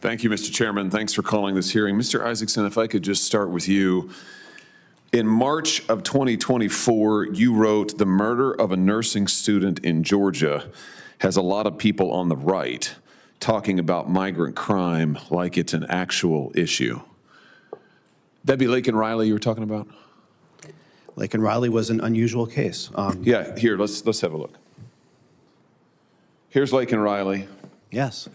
Thank you, Mr. Chairman. Thanks for calling this hearing. Mr. Isaacson, if I could just start with you. In March of 2024, you wrote, "The murder of a nursing student in Georgia has a lot of people on the right talking about migrant crime like it's an actual issue." That'd be Laken Riley you were talking about? Laken Riley was an unusual case. Yeah, here, let's have a look. Here's Laken Riley. Yes.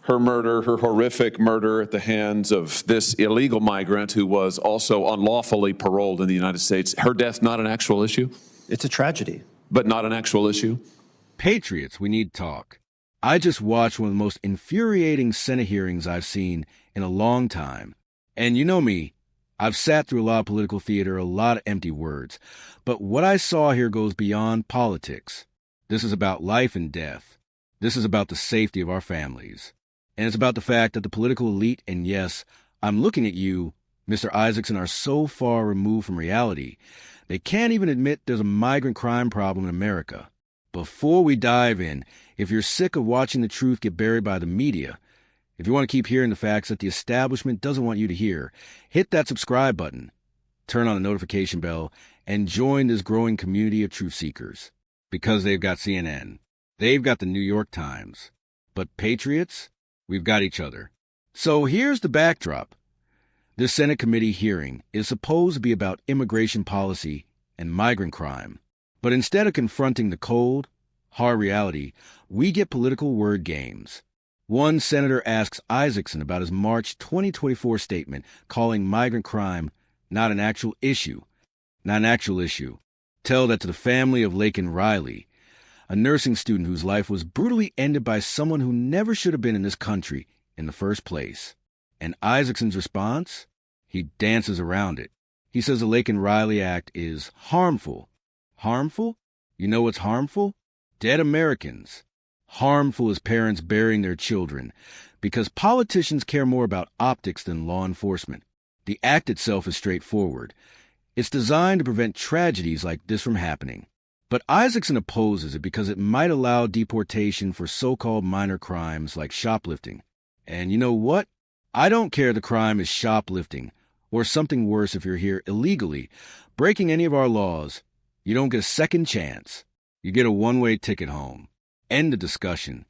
Her murder, her horrific murder at the hands of this illegal migrant who was also unlawfully paroled in the United States. Her death, not an actual issue? It's a tragedy. But not an actual issue? Patriots, we need talk. I just watched one of the most infuriating Senate hearings I've seen in a long time. And you know me, I've sat through a lot of political theater, a lot of empty words. But what I saw here goes beyond politics. This is about life and death. This is about the safety of our families. And it's about the fact that the political elite, and yes, I'm looking at you, Mr. Isaacson, are so far removed from reality, they can't even admit there's a migrant crime problem in America. Before we dive in, if you're sick of watching the truth get buried by the media, if you want to keep hearing the facts that the establishment doesn't want you to hear, hit that subscribe button, turn on the notification bell, and join this growing community of truth seekers. Because they've got CNN. They've got the New York Times. But patriots? We've got each other. So here's the backdrop. This Senate committee hearing is supposed to be about immigration policy and migrant crime. But instead of confronting the cold, hard reality, we get political word games. One senator asks Isaacson about his March 2024 statement calling migrant crime not an actual issue. Not an actual issue. Tell that to the family of Laken Riley, a nursing student whose life was brutally ended by someone who never should have been in this country in the first place. And Isaacson's response? He dances around it. He says the Laken Riley Act is harmful. Harmful? You know what's harmful? Dead Americans. Harmful is parents burying their children, because politicians care more about optics than law enforcement. The act itself is straightforward. It's designed to prevent tragedies like this from happening. But Isaacson opposes it because it might allow deportation for so-called minor crimes like shoplifting. And you know what? I don't care the crime is shoplifting, or something worse if you're here illegally, breaking any of our laws. You don't get a second chance. You get a one-way ticket home. End the discussion.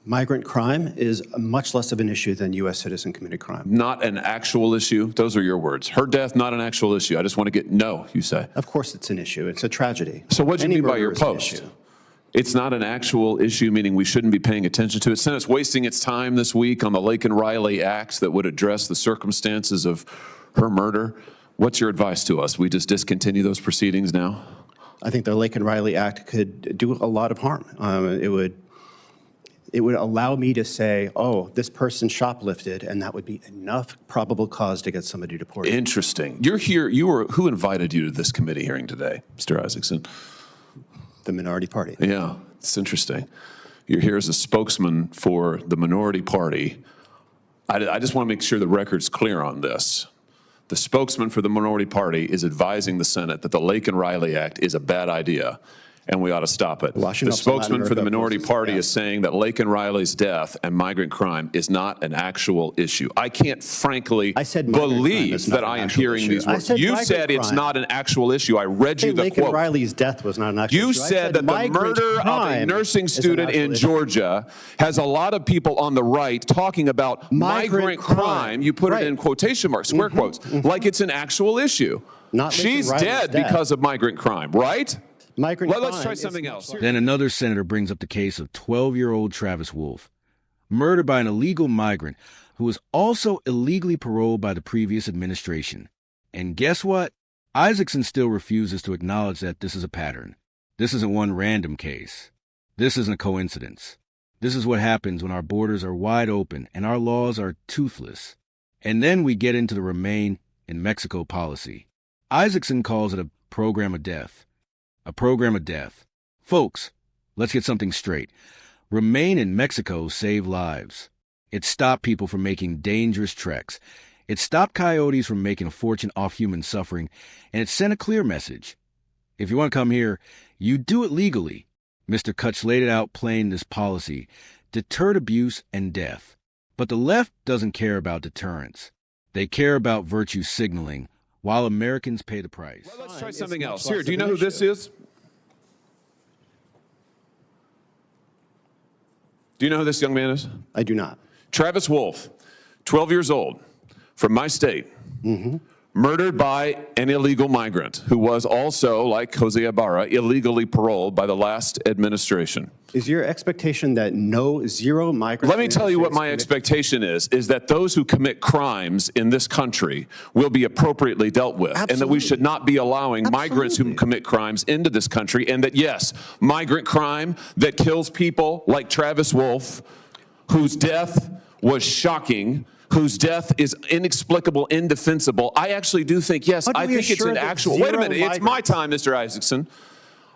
Migrant crime is much less of an issue than U.S. citizen committed crime. Not an actual issue? Those are your words. Her death, not an actual issue. I just want to get, no, you say. Of course it's an issue. It's a tragedy. So what do you mean by your murder is an post? issue. It's not an actual issue, meaning we shouldn't be paying attention to it. Senate's wasting its time this week on the Laken Riley Act that would address the circumstances of her murder. What's your advice to us? We just discontinue those proceedings now? I think the Laken Riley Act could do a lot of harm. It would allow me to say, oh, this person shoplifted, and that would be enough probable cause to get somebody deported. Interesting. You're here, who invited you to this committee hearing today, Mr. Isaacson? The minority party. Yeah, it's interesting. You're here as a spokesman for the minority party. I just want to make sure the record's clear on this. The spokesman for the minority party is advising the Senate that the Laken Riley Act is a bad idea and we ought to stop it. The spokesman for the minority party is saying that Laken Riley's death and migrant crime is not an actual issue. I can't frankly believe that I am hearing these words. You said it's not an actual issue. I read you the quote. Laken Riley's death was not an actual issue. You said that the murder of a nursing student in Georgia has a lot of people on the right talking about migrant crime. You put it in quotation marks, square quotes, like it's an actual issue. She's dead because of migrant crime, right? Let's try something else. Then another senator brings up the case of 12-year-old Travis Wolf, murdered by an illegal migrant who was also illegally paroled by the previous administration. And guess what? Isaacson still refuses to acknowledge that this is a pattern. This isn't one random case. This isn't a coincidence. This is what happens when our borders are wide open and our laws are toothless. And then we get into the Remain in Mexico policy. Isaacson calls it a program of death. A program of death. Folks, let's get something straight. Remain in Mexico saved lives. It stopped people from making dangerous treks. It stopped coyotes from making a fortune off human suffering, and it sent a clear message. If you want to come here, you do it legally. Mr. Kutch laid it out plain in this policy. deterred abuse and death. But the left doesn't care about deterrence. They care about virtue signaling, while Americans pay the price. Well, let's try It's something much else. less Here, do you of an know who this issue. is? Do you know who this young man is? I do not. Travis Wolf, 12 years old, from my state, murdered by an illegal migrant who was also, like Jose Ibarra, illegally paroled by the last administration. Is your expectation that zero migrants? Let me in the tell you what United my States expectation is that those who commit crimes in this country will be appropriately dealt with, and that we should not be allowing migrants who Absolutely. commit crimes into this country, and that, yes, migrant crime that kills people like Travis Wolf, whose death was shocking, whose death is inexplicable, indefensible. I actually do think, yes, How do I we think it's assure an that actual, wait a zero minute, it's my migrants- time, Mr. Isaacson.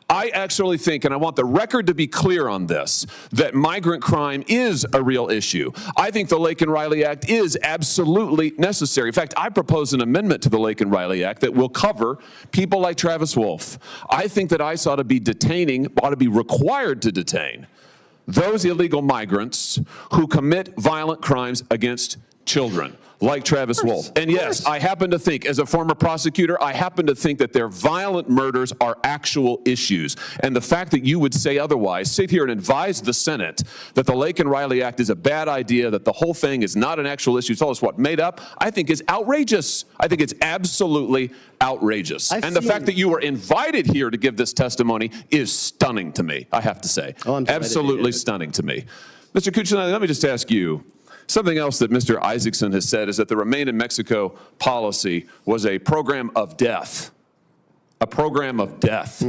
I actually think, and I want the record to be clear on this, that migrant crime is a real issue. I think the Laken Riley Act is absolutely necessary. In fact, I propose an amendment to the Laken Riley Act that will cover people like Travis Wolf. I think that ICE ought to be required to detain those illegal migrants who commit violent crimes against children, like Travis Wolf. And yes, I happen to think, as a former prosecutor, I happen to think that their violent murders are actual issues. And the fact that you would say otherwise, sit here and advise the Senate that the Laken Riley Act is a bad idea, that the whole thing is not an actual issue, it's all what, made up, I think is outrageous. I think it's absolutely outrageous. I've And the seen- fact that you were invited here to give this testimony is stunning to me, I have to say. Oh, I'm delighted to Absolutely hear it. stunning to me. Mr. Kuchinelli, let me just ask you, something else that Mr. Isaacson has said is that the Remain in Mexico policy was a program of death. A program of death.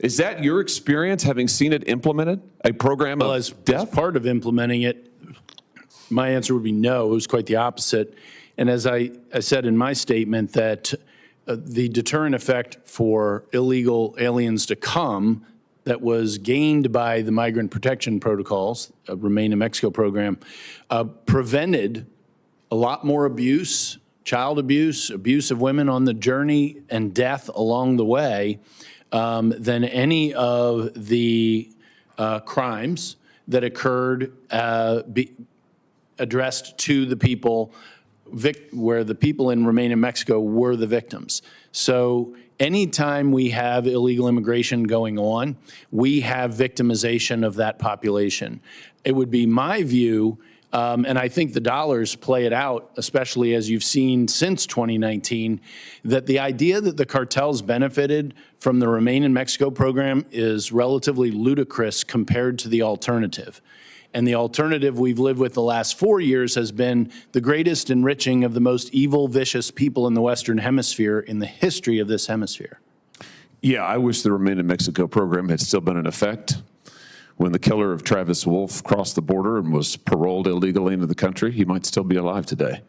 Is that your experience, having seen it implemented? A program Well, of as death? part of implementing it, my answer would be no. It was quite the opposite. And as I said in my statement, that the deterrent effect for illegal aliens to come that was gained by the migrant protection protocols, Remain in Mexico program, prevented a lot more abuse, child abuse, abuse of women on the journey, and death along the way than any of the crimes that occurred addressed to the people where the people in Remain in Mexico were the victims. So anytime we have illegal immigration going on, we have victimization of that population. It would be my view, and I think the dollars play it out, especially as you've seen since 2019, that the idea that the cartels benefited from the Remain in Mexico program is relatively ludicrous compared to the alternative. And the alternative we've lived with the last 4 years has been the greatest enriching of the most evil, vicious people in the Western Hemisphere in the history of this hemisphere. Yeah, I wish the Remain in Mexico program had still been in effect. When the killer of Travis Wolf crossed the border and was paroled illegally into the country, he might still be alive today.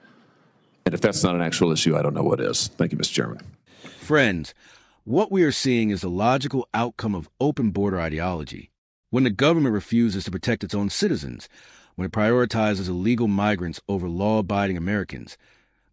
And if that's not an actual issue, I don't know what is. Thank you, Mr. Chairman. Friends, what we are seeing is the logical outcome of open border ideology. When the government refuses to protect its own citizens, when it prioritizes illegal migrants over law-abiding Americans,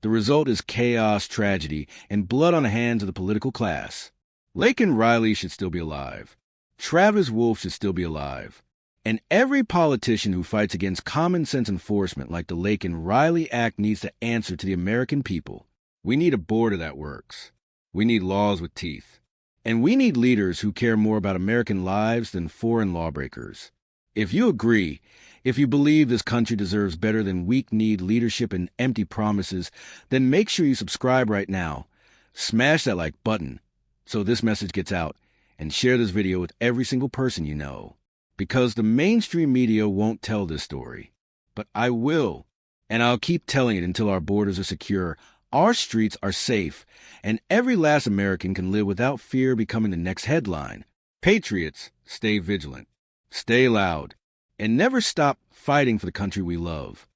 the result is chaos, tragedy, and blood on the hands of the political class. Laken Riley should still be alive. Travis Wolf should still be alive. And every politician who fights against common sense enforcement like the Laken Riley Act needs to answer to the American people. We need a border that works. We need laws with teeth. And we need leaders who care more about American lives than foreign lawbreakers. If you agree, if you believe this country deserves better than weak-kneed leadership and empty promises, then make sure you subscribe right now. Smash that like button so this message gets out, and share this video with every single person you know. Because the mainstream media won't tell this story. But I will, and I'll keep telling it until our borders are secure, our streets are safe, and every last American can live without fear becoming the next headline. Patriots, stay vigilant, stay loud, and never stop fighting for the country we love.